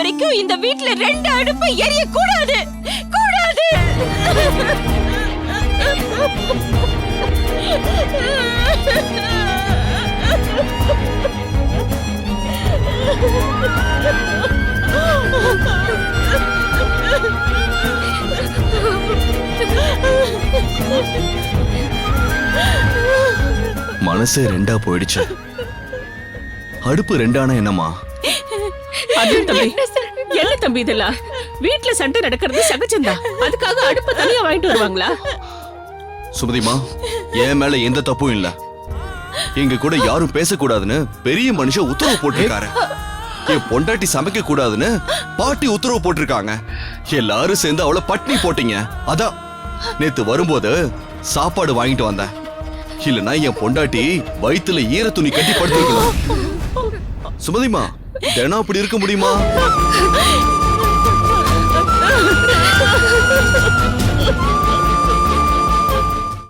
வரைக்கும் இந்த வீட்ல 2 அடுப்பு எரிய கூடாது கூடாது. மனசே 2ஆ போயிடுச்சு. அடுப்பு 2ஆனா என்னம்மா? என்ன தம்பி இதெல்லாம்? வீட்டுல சண்டை நடக்கிறது சகஜம்தா. அதுக்காக அடுப்பு தனியா வாங்கிட்டு வருவாங்களா? சுமதிமா, என் மேல எந்த தப்பும் இல்ல. எங்க கூட யாரும் பேசக்கூடாதுன்னு பெரிய மனுஷன் உத்தரவு போட்டிருக்காரு. என் பொண்டாட்டி சமைக்க கூடாதுன்னு பாட்டி உத்தரவு போட்டிருக்காங்க. எல்லாரும் சேர்ந்து அவளை பட்னி போட்டீங்க. அதான் நேத்து வரும்போது சாப்பாடு வாங்கிட்டு வந்தேன். இல்லனா என் பொண்டாட்டி வயித்துல ஈர துணி கட்டி படுத்திருக்கலாம். சுமதிமா, தினம் அப்படி இருக்க முடியுமா?